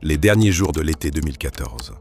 Les derniers jours de l'été 2014.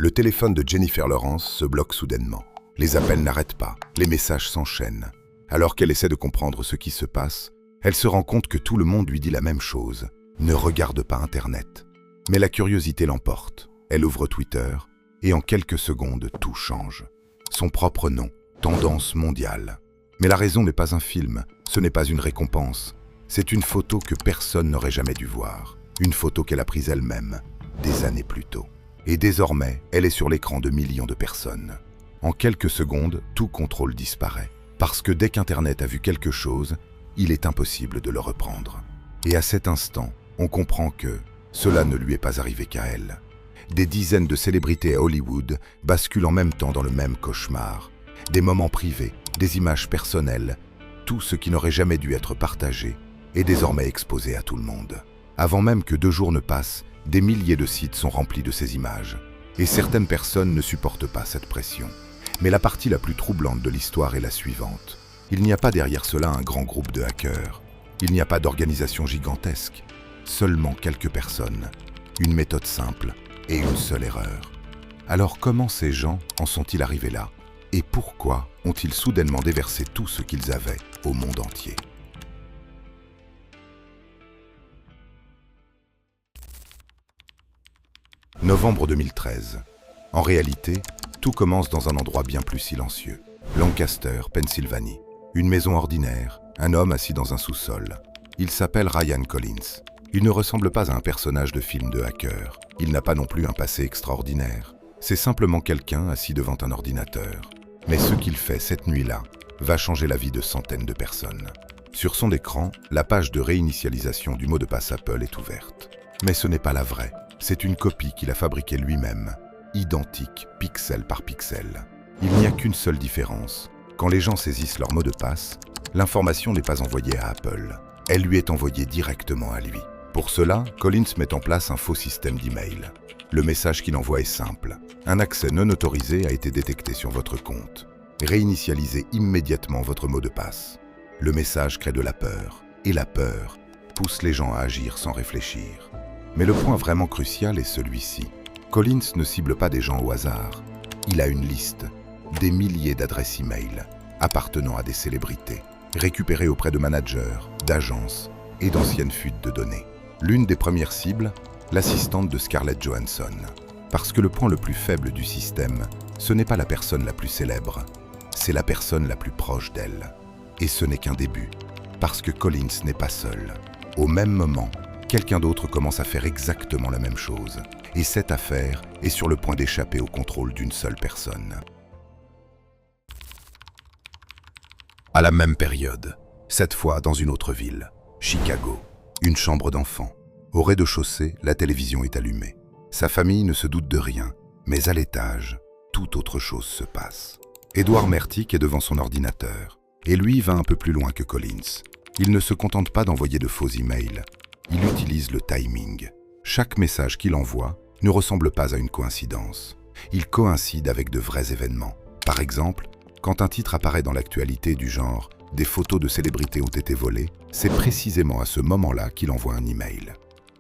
Le téléphone de Jennifer Lawrence se bloque soudainement. Les appels n'arrêtent pas, les messages s'enchaînent. Alors qu'elle essaie de comprendre ce qui se passe, elle se rend compte que tout le monde lui dit la même chose. Ne regarde pas Internet. Mais la curiosité l'emporte. Elle ouvre Twitter et en quelques secondes, tout change. Son propre nom, tendance mondiale. Mais la raison n'est pas un film, ce n'est pas une récompense. C'est une photo que personne n'aurait jamais dû voir. Une photo qu'elle a prise elle-même, des années plus tôt. Et désormais, elle est sur l'écran de millions de personnes. En quelques secondes, tout contrôle disparaît. Parce que dès qu'Internet a vu quelque chose, il est impossible de le reprendre. Et à cet instant, on comprend que cela ne lui est pas arrivé qu'à elle. Des dizaines de célébrités à Hollywood basculent en même temps dans le même cauchemar. Des moments privés, des images personnelles, tout ce qui n'aurait jamais dû être partagé est désormais exposé à tout le monde. Avant même que 2 jours ne passent, des milliers de sites sont remplis de ces images. Et certaines personnes ne supportent pas cette pression. Mais la partie la plus troublante de l'histoire est la suivante. Il n'y a pas derrière cela un grand groupe de hackers. Il n'y a pas d'organisation gigantesque. Seulement quelques personnes. Une méthode simple et une seule erreur. Alors comment ces gens en sont-ils arrivés là? Et pourquoi ont-ils soudainement déversé tout ce qu'ils avaient au monde entier? Novembre 2013. En réalité, tout commence dans un endroit bien plus silencieux. Lancaster, Pennsylvanie. Une maison ordinaire, un homme assis dans un sous-sol. Il s'appelle Ryan Collins. Il ne ressemble pas à un personnage de film de hacker. Il n'a pas non plus un passé extraordinaire. C'est simplement quelqu'un assis devant un ordinateur. Mais ce qu'il fait cette nuit-là va changer la vie de centaines de personnes. Sur son écran, la page de réinitialisation du mot de passe Apple est ouverte. Mais ce n'est pas la vraie. C'est une copie qu'il a fabriquée lui-même, identique, pixel par pixel. Il n'y a qu'une seule différence. Quand les gens saisissent leur mot de passe, l'information n'est pas envoyée à Apple. Elle lui est envoyée directement à lui. Pour cela, Collins met en place un faux système d'email. Le message qu'il envoie est simple. Un accès non autorisé a été détecté sur votre compte. Réinitialisez immédiatement votre mot de passe. Le message crée de la peur. Et la peur pousse les gens à agir sans réfléchir. Mais le point vraiment crucial est celui-ci. Collins ne cible pas des gens au hasard. Il a une liste, des milliers d'adresses e-mail appartenant à des célébrités, récupérées auprès de managers, d'agences et d'anciennes fuites de données. L'une des premières cibles, l'assistante de Scarlett Johansson. Parce que le point le plus faible du système, ce n'est pas la personne la plus célèbre, c'est la personne la plus proche d'elle. Et ce n'est qu'un début, parce que Collins n'est pas seul. Au même moment, quelqu'un d'autre commence à faire exactement la même chose. Et cette affaire est sur le point d'échapper au contrôle d'une seule personne. À la même période, cette fois dans une autre ville, Chicago, une chambre d'enfant. Au rez-de-chaussée, la télévision est allumée. Sa famille ne se doute de rien, mais à l'étage, toute autre chose se passe. Edward Mertick est devant son ordinateur, et lui va un peu plus loin que Collins. Il ne se contente pas d'envoyer de faux emails. Il utilise le timing. Chaque message qu'il envoie ne ressemble pas à une coïncidence. Il coïncide avec de vrais événements. Par exemple, quand un titre apparaît dans l'actualité du genre « Des photos de célébrités ont été volées », c'est précisément à ce moment-là qu'il envoie un email.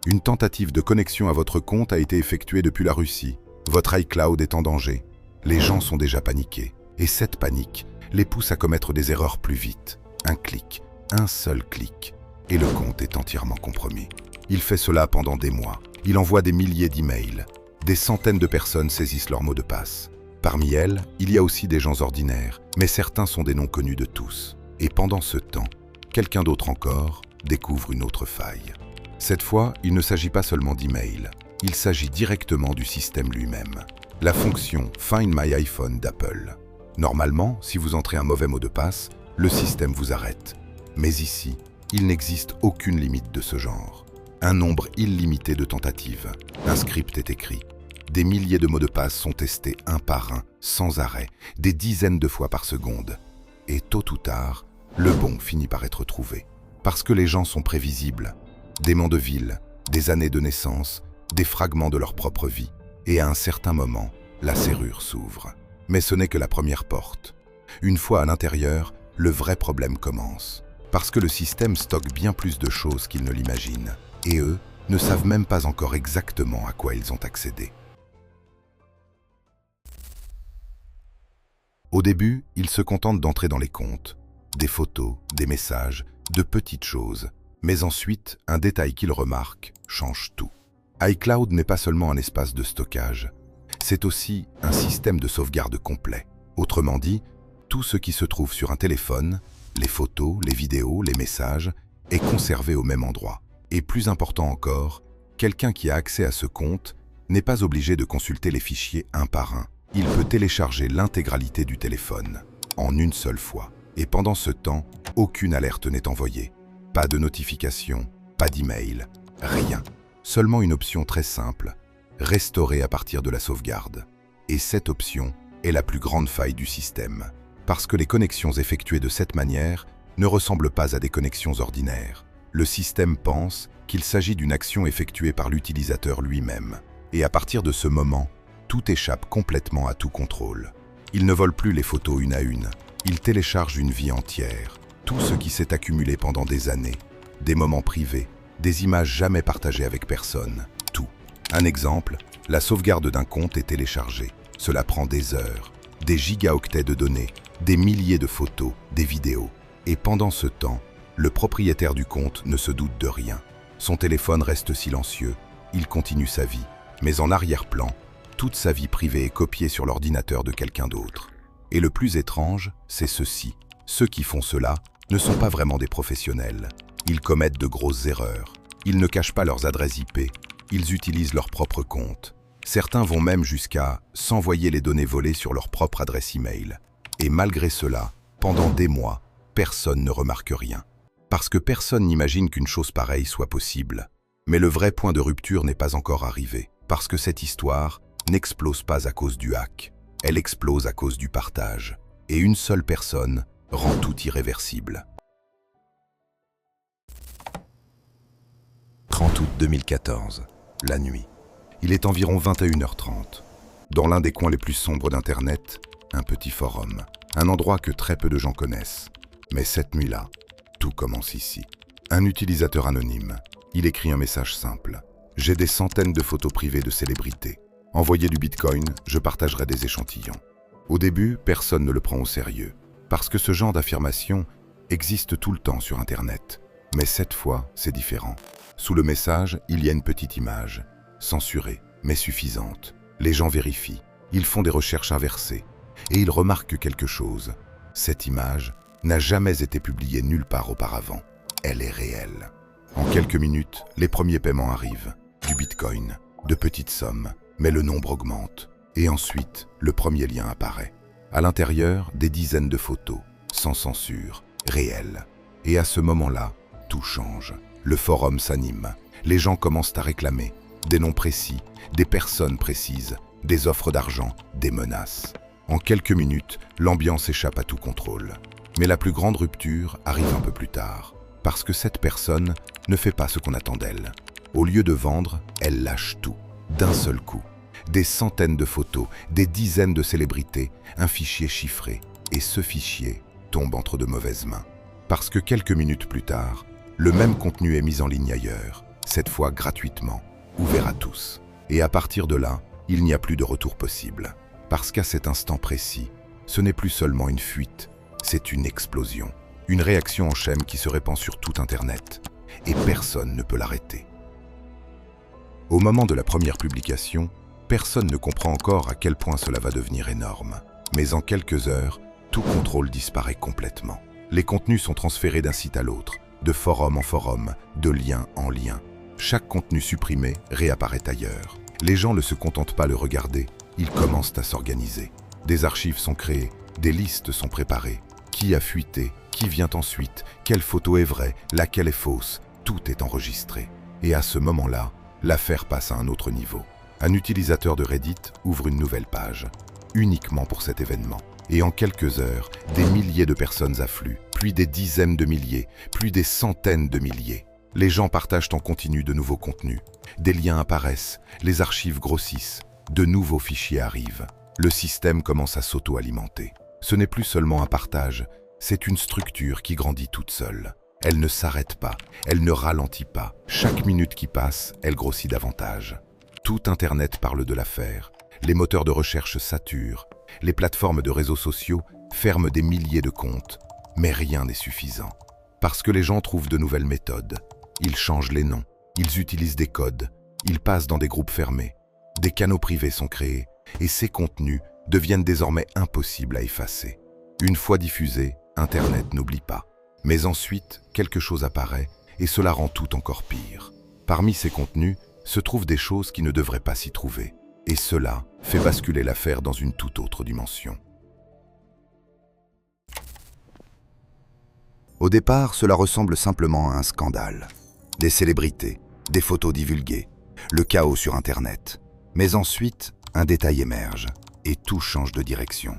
Une tentative de connexion à votre compte a été effectuée depuis la Russie. Votre iCloud est en danger. Les gens sont déjà paniqués. Et cette panique les pousse à commettre des erreurs plus vite. Un clic, un seul clic. Et le compte est entièrement compromis. Il fait cela pendant des mois. Il envoie des milliers d'emails. Des centaines de personnes saisissent leur mot de passe. Parmi elles, il y a aussi des gens ordinaires, mais certains sont des noms connus de tous. Et pendant ce temps, quelqu'un d'autre encore découvre une autre faille. Cette fois, il ne s'agit pas seulement d'emails. Il s'agit directement du système lui-même. La fonction Find My iPhone d'Apple. Normalement, si vous entrez un mauvais mot de passe, le système vous arrête. Mais ici, il n'existe aucune limite de ce genre. Un nombre illimité de tentatives. Un script est écrit. Des milliers de mots de passe sont testés un par un, sans arrêt, des dizaines de fois par seconde. Et tôt ou tard, le bon finit par être trouvé. Parce que les gens sont prévisibles. Des noms de villes, des années de naissance, des fragments de leur propre vie. Et à un certain moment, la serrure s'ouvre. Mais ce n'est que la première porte. Une fois à l'intérieur, le vrai problème commence. Parce que le système stocke bien plus de choses qu'il ne l'imagine. Et eux ne savent même pas encore exactement à quoi ils ont accédé. Au début, ils se contentent d'entrer dans les comptes, des photos, des messages, de petites choses. Mais ensuite, un détail qu'ils remarquent change tout. iCloud n'est pas seulement un espace de stockage, c'est aussi un système de sauvegarde complet. Autrement dit, tout ce qui se trouve sur un téléphone, les photos, les vidéos, les messages, est conservé au même endroit. Et plus important encore, quelqu'un qui a accès à ce compte n'est pas obligé de consulter les fichiers un par un. Il peut télécharger l'intégralité du téléphone, en une seule fois. Et pendant ce temps, aucune alerte n'est envoyée. Pas de notification, pas d'email, rien. Seulement une option très simple, restaurer à partir de la sauvegarde. Et cette option est la plus grande faille du système, parce que les connexions effectuées de cette manière ne ressemblent pas à des connexions ordinaires. Le système pense qu'il s'agit d'une action effectuée par l'utilisateur lui-même. Et à partir de ce moment, tout échappe complètement à tout contrôle. Il ne vole plus les photos une à une, il télécharge une vie entière, tout ce qui s'est accumulé pendant des années, des moments privés, des images jamais partagées avec personne, tout. Un exemple, la sauvegarde d'un compte est téléchargée. Cela prend des heures, des gigaoctets de données, des milliers de photos, des vidéos. Et pendant ce temps, le propriétaire du compte ne se doute de rien. Son téléphone reste silencieux, il continue sa vie, mais en arrière-plan, toute sa vie privée est copiée sur l'ordinateur de quelqu'un d'autre. Et le plus étrange, c'est ceci. Ceux qui font cela ne sont pas vraiment des professionnels. Ils commettent de grosses erreurs. Ils ne cachent pas leurs adresses IP. Ils utilisent leur propre compte. Certains vont même jusqu'à s'envoyer les données volées sur leur propre adresse email. Et malgré cela, pendant des mois, personne ne remarque rien. Parce que personne n'imagine qu'une chose pareille soit possible. Mais le vrai point de rupture n'est pas encore arrivé. Parce que cette histoire n'explose pas à cause du hack. Elle explose à cause du partage. Et une seule personne rend tout irréversible. 30 août 2014, la nuit. Il est environ 21h30. Dans l'un des coins les plus sombres d'Internet, un petit forum. Un endroit que très peu de gens connaissent. Mais cette nuit-là, tout commence ici. Un utilisateur anonyme. Il écrit un message simple. « J'ai des centaines de photos privées de célébrités. Envoyez du Bitcoin, je partagerai des échantillons. » Au début, personne ne le prend au sérieux. Parce que ce genre d'affirmation existe tout le temps sur Internet. Mais cette fois, c'est différent. Sous le message, il y a une petite image. Censurée, mais suffisante. Les gens vérifient. Ils font des recherches inversées. Et ils remarquent quelque chose. Cette image n'a jamais été publiée nulle part auparavant. Elle est réelle. En quelques minutes, les premiers paiements arrivent. Du Bitcoin, de petites sommes. Mais le nombre augmente. Et ensuite, le premier lien apparaît. À l'intérieur, des dizaines de photos, sans censure, réelles. Et à ce moment-là, tout change. Le forum s'anime. Les gens commencent à réclamer des noms précis, des personnes précises, des offres d'argent, des menaces. En quelques minutes, l'ambiance échappe à tout contrôle. Mais la plus grande rupture arrive un peu plus tard, parce que cette personne ne fait pas ce qu'on attend d'elle. Au lieu de vendre, elle lâche tout, d'un seul coup. Des centaines de photos, des dizaines de célébrités, un fichier chiffré. Et ce fichier tombe entre de mauvaises mains. Parce que quelques minutes plus tard, le même contenu est mis en ligne ailleurs, cette fois gratuitement, ouvert à tous. Et à partir de là, il n'y a plus de retour possible. Parce qu'à cet instant précis, ce n'est plus seulement une fuite, c'est une explosion. Une réaction en chaîne qui se répand sur tout Internet. Et personne ne peut l'arrêter. Au moment de la première publication, personne ne comprend encore à quel point cela va devenir énorme. Mais en quelques heures, tout contrôle disparaît complètement. Les contenus sont transférés d'un site à l'autre, de forum en forum, de lien en lien. Chaque contenu supprimé réapparaît ailleurs. Les gens ne se contentent pas de le regarder, ils commencent à s'organiser. Des archives sont créées, des listes sont préparées. Qui a fuité, qui vient ensuite, quelle photo est vraie, laquelle est fausse, tout est enregistré. Et à ce moment-là, l'affaire passe à un autre niveau. Un utilisateur de Reddit ouvre une nouvelle page, uniquement pour cet événement. Et en quelques heures, des milliers de personnes affluent, puis des dizaines de milliers, puis des centaines de milliers. Les gens partagent en continu de nouveaux contenus. Des liens apparaissent, les archives grossissent, de nouveaux fichiers arrivent. Le système commence à s'auto-alimenter. Ce n'est plus seulement un partage, c'est une structure qui grandit toute seule. Elle ne s'arrête pas, elle ne ralentit pas. Chaque minute qui passe, elle grossit davantage. Tout Internet parle de l'affaire. Les moteurs de recherche saturent. Les plateformes de réseaux sociaux ferment des milliers de comptes. Mais rien n'est suffisant. Parce que les gens trouvent de nouvelles méthodes. Ils changent les noms, ils utilisent des codes, ils passent dans des groupes fermés. Des canaux privés sont créés et ces contenus deviennent désormais impossibles à effacer. Une fois diffusés, Internet n'oublie pas. Mais ensuite, quelque chose apparaît et cela rend tout encore pire. Parmi ces contenus se trouvent des choses qui ne devraient pas s'y trouver. Et cela fait basculer l'affaire dans une toute autre dimension. Au départ, cela ressemble simplement à un scandale. Des célébrités, des photos divulguées, le chaos sur Internet. Mais ensuite, un détail émerge et tout change de direction.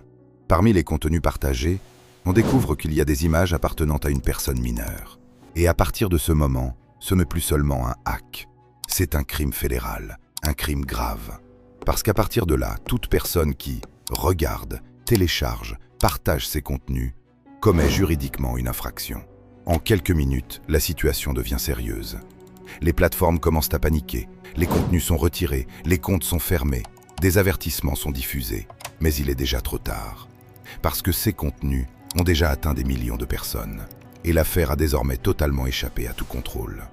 Parmi les contenus partagés, on découvre qu'il y a des images appartenant à une personne mineure. Et à partir de ce moment, ce n'est plus seulement un hack. C'est un crime fédéral, un crime grave. Parce qu'à partir de là, toute personne qui regarde, télécharge, partage ces contenus, commet juridiquement une infraction. En quelques minutes, la situation devient sérieuse. Les plateformes commencent à paniquer, les contenus sont retirés, les comptes sont fermés, des avertissements sont diffusés. Mais il est déjà trop tard. Parce que ces contenus ont déjà atteint des millions de personnes. Et l'affaire a désormais totalement échappé à tout contrôle.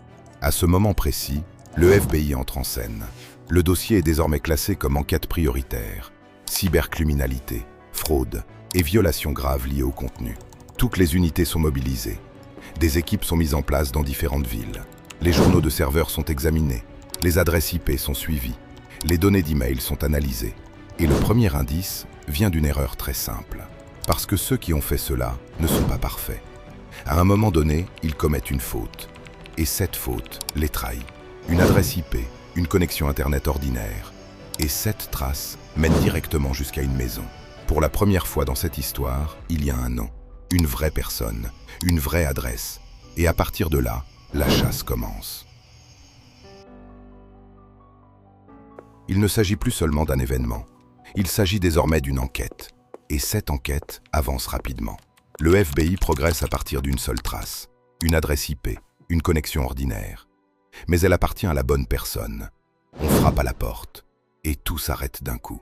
À ce moment précis, le FBI entre en scène. Le dossier est désormais classé comme enquête prioritaire. Cybercriminalité, fraude et violations graves liées au contenu. Toutes les unités sont mobilisées. Des équipes sont mises en place dans différentes villes. Les journaux de serveurs sont examinés. Les adresses IP sont suivies. Les données d'email sont analysées. Et le premier indice vient d'une erreur très simple. Parce que ceux qui ont fait cela ne sont pas parfaits. À un moment donné, ils commettent une faute. Et cette faute les trahit. Une adresse IP, une connexion Internet ordinaire. Et cette trace mène directement jusqu'à une maison. Pour la première fois dans cette histoire, il y a un nom. Une vraie personne, une vraie adresse. Et à partir de là, la chasse commence. Il ne s'agit plus seulement d'un événement. Il s'agit désormais d'une enquête. Et cette enquête avance rapidement. Le FBI progresse à partir d'une seule trace. Une adresse IP, une connexion ordinaire. Mais elle appartient à la bonne personne. On frappe à la porte. Et tout s'arrête d'un coup.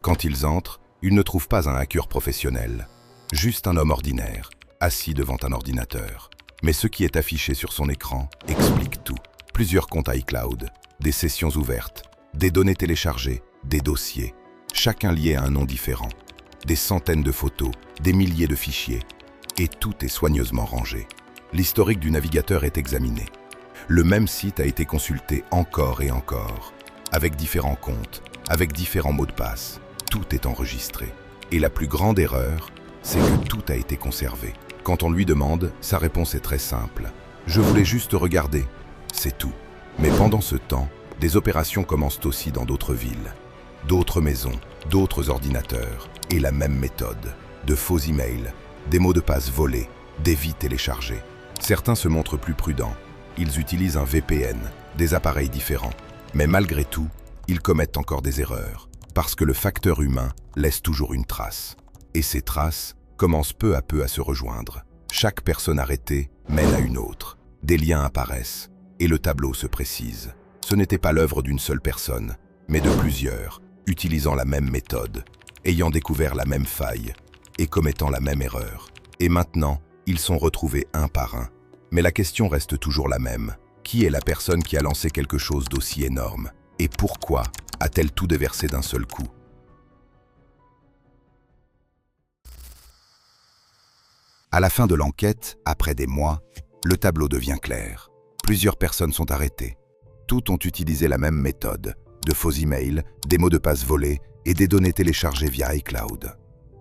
Quand ils entrent, ils ne trouvent pas un hacker professionnel. Juste un homme ordinaire, assis devant un ordinateur. Mais ce qui est affiché sur son écran explique tout. Plusieurs comptes iCloud, des sessions ouvertes, des données téléchargées, des dossiers, chacun lié à un nom différent. Des centaines de photos, des milliers de fichiers. Et tout est soigneusement rangé. L'historique du navigateur est examiné. Le même site a été consulté encore et encore. Avec différents comptes, avec différents mots de passe. Tout est enregistré. Et la plus grande erreur, c'est que tout a été conservé. Quand on lui demande, sa réponse est très simple. « Je voulais juste regarder. » C'est tout. Mais pendant ce temps, des opérations commencent aussi dans d'autres villes. D'autres maisons, d'autres ordinateurs. Et la même méthode. De faux emails, des mots de passe volés, des vies téléchargées. Certains se montrent plus prudents. Ils utilisent un VPN, des appareils différents. Mais malgré tout, ils commettent encore des erreurs. Parce que le facteur humain laisse toujours une trace. Et ces traces commencent peu à peu à se rejoindre. Chaque personne arrêtée mène à une autre. Des liens apparaissent et le tableau se précise. Ce n'était pas l'œuvre d'une seule personne, mais de plusieurs, utilisant la même méthode, ayant découvert la même faille et commettant la même erreur. Et maintenant, ils sont retrouvés un par un. Mais la question reste toujours la même. Qui est la personne qui a lancé quelque chose d'aussi énorme? Et pourquoi a-t-elle tout déversé d'un seul coup? À la fin de l'enquête, après des mois, le tableau devient clair. Plusieurs personnes sont arrêtées. Toutes ont utilisé la même méthode, de faux emails, des mots de passe volés et des données téléchargées via iCloud.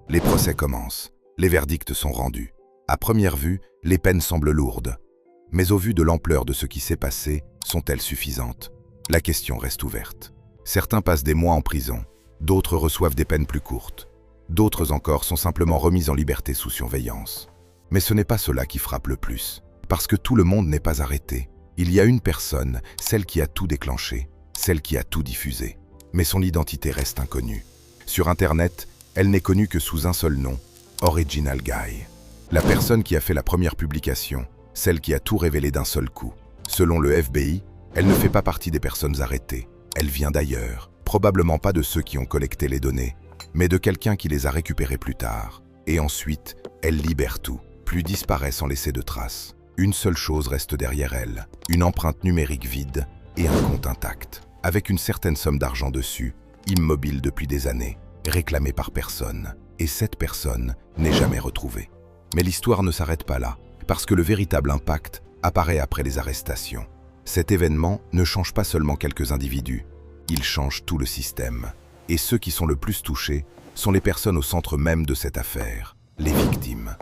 Les procès commencent, les verdicts sont rendus. À première vue, les peines semblent lourdes. Mais au vu de l'ampleur de ce qui s'est passé, sont-elles suffisantes? La question reste ouverte. Certains passent des mois en prison, d'autres reçoivent des peines plus courtes. D'autres encore sont simplement remis en liberté sous surveillance. Mais ce n'est pas cela qui frappe le plus. Parce que tout le monde n'est pas arrêté. Il y a une personne, celle qui a tout déclenché, celle qui a tout diffusé. Mais son identité reste inconnue. Sur Internet, elle n'est connue que sous un seul nom, Original Guy. La personne qui a fait la première publication, celle qui a tout révélé d'un seul coup. Selon le FBI, elle ne fait pas partie des personnes arrêtées. Elle vient d'ailleurs, probablement pas de ceux qui ont collecté les données, mais de quelqu'un qui les a récupérées plus tard. Et ensuite, elle libère tout, plus disparaît sans laisser de traces. Une seule chose reste derrière elle, une empreinte numérique vide et un compte intact, avec une certaine somme d'argent dessus, immobile depuis des années, réclamée par personne. Et cette personne n'est jamais retrouvée. Mais l'histoire ne s'arrête pas là, parce que le véritable impact apparaît après les arrestations. Cet événement ne change pas seulement quelques individus, il change tout le système. Et ceux qui sont le plus touchés sont les personnes au centre même de cette affaire, les victimes.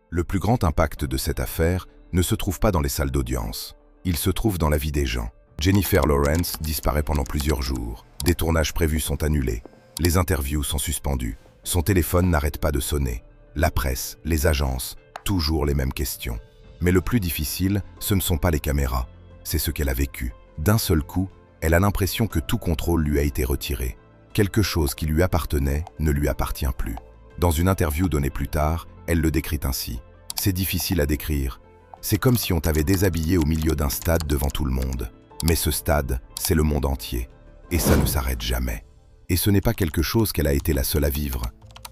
Le plus grand impact de cette affaire ne se trouve pas dans les salles d'audience, il se trouve dans la vie des gens. Jennifer Lawrence disparaît pendant plusieurs jours, des tournages prévus sont annulés, les interviews sont suspendues, son téléphone n'arrête pas de sonner, la presse, les agences, toujours les mêmes questions. Mais le plus difficile, ce ne sont pas les caméras, c'est ce qu'elle a vécu. D'un seul coup, elle a l'impression que tout contrôle lui a été retiré. Quelque chose qui lui appartenait ne lui appartient plus. Dans une interview donnée plus tard, elle le décrit ainsi. C'est difficile à décrire. C'est comme si on t'avait déshabillé au milieu d'un stade devant tout le monde. Mais ce stade, c'est le monde entier. Et ça ne s'arrête jamais. Et ce n'est pas quelque chose qu'elle a été la seule à vivre.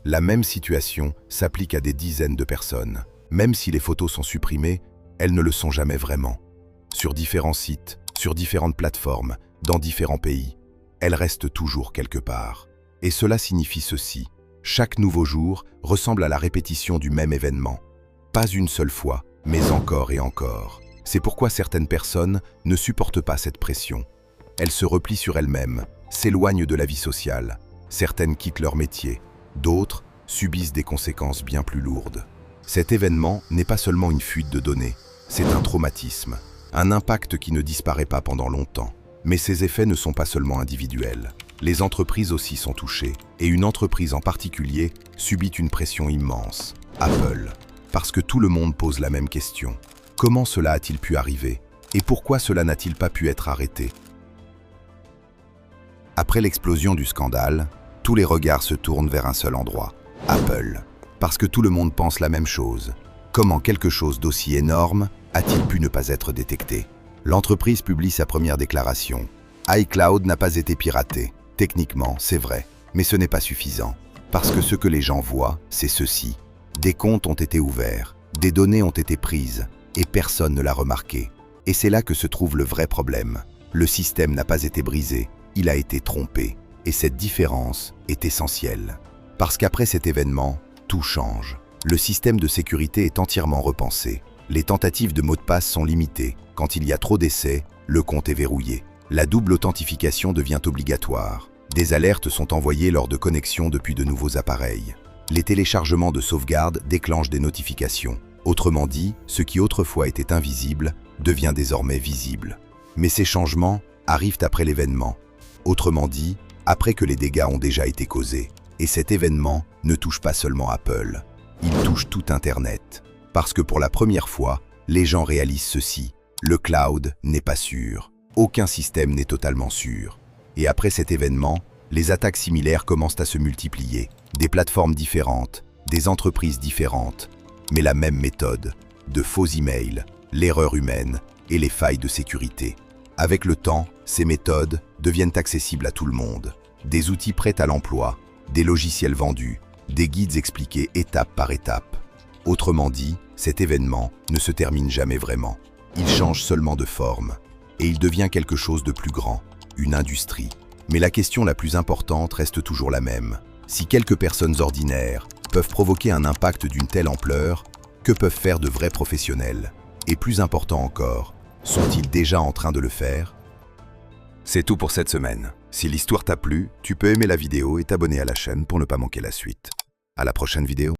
La même situation s'applique à des dizaines de personnes. Même si les photos sont supprimées, elles ne le sont jamais vraiment. Sur différents sites, sur différentes plateformes, dans différents pays, elles restent toujours quelque part. Et cela signifie ceci. Chaque nouveau jour ressemble à la répétition du même événement. Pas une seule fois, mais encore et encore. C'est pourquoi certaines personnes ne supportent pas cette pression. Elles se replient sur elles-mêmes, s'éloignent de la vie sociale. Certaines quittent leur métier, d'autres subissent des conséquences bien plus lourdes. Cet événement n'est pas seulement une fuite de données, c'est un traumatisme, un impact qui ne disparaît pas pendant longtemps. Mais ces effets ne sont pas seulement individuels. Les entreprises aussi sont touchées, et une entreprise en particulier subit une pression immense, Apple. Parce que tout le monde pose la même question. Comment cela a-t-il pu arriver? Et pourquoi cela n'a-t-il pas pu être arrêté? Après l'explosion du scandale, tous les regards se tournent vers un seul endroit, Apple. Parce que tout le monde pense la même chose. Comment quelque chose d'aussi énorme a-t-il pu ne pas être détecté? L'entreprise publie sa première déclaration. iCloud n'a pas été piraté. Techniquement, c'est vrai, mais ce n'est pas suffisant. Parce que ce que les gens voient, c'est ceci. Des comptes ont été ouverts, des données ont été prises, et personne ne l'a remarqué. Et c'est là que se trouve le vrai problème. Le système n'a pas été brisé, il a été trompé. Et cette différence est essentielle. Parce qu'après cet événement, tout change. Le système de sécurité est entièrement repensé. Les tentatives de mots de passe sont limitées. Quand il y a trop d'essais, le compte est verrouillé. La double authentification devient obligatoire. Des alertes sont envoyées lors de connexions depuis de nouveaux appareils. Les téléchargements de sauvegarde déclenchent des notifications. Autrement dit, ce qui autrefois était invisible devient désormais visible. Mais ces changements arrivent après l'événement. Autrement dit, après que les dégâts ont déjà été causés. Et cet événement ne touche pas seulement Apple, il touche tout Internet. Parce que pour la première fois, les gens réalisent ceci. Le cloud n'est pas sûr. Aucun système n'est totalement sûr. Et après cet événement, les attaques similaires commencent à se multiplier. Des plateformes différentes, des entreprises différentes, mais la même méthode, de faux emails, l'erreur humaine et les failles de sécurité. Avec le temps, ces méthodes deviennent accessibles à tout le monde. Des outils prêts à l'emploi, des logiciels vendus, des guides expliqués étape par étape. Autrement dit, cet événement ne se termine jamais vraiment. Il change seulement de forme, et il devient quelque chose de plus grand, une industrie. Mais la question la plus importante reste toujours la même. Si quelques personnes ordinaires peuvent provoquer un impact d'une telle ampleur, que peuvent faire de vrais professionnels? Et plus important encore, sont-ils déjà en train de le faire? C'est tout pour cette semaine. Si l'histoire t'a plu, tu peux aimer la vidéo et t'abonner à la chaîne pour ne pas manquer la suite. À la prochaine vidéo.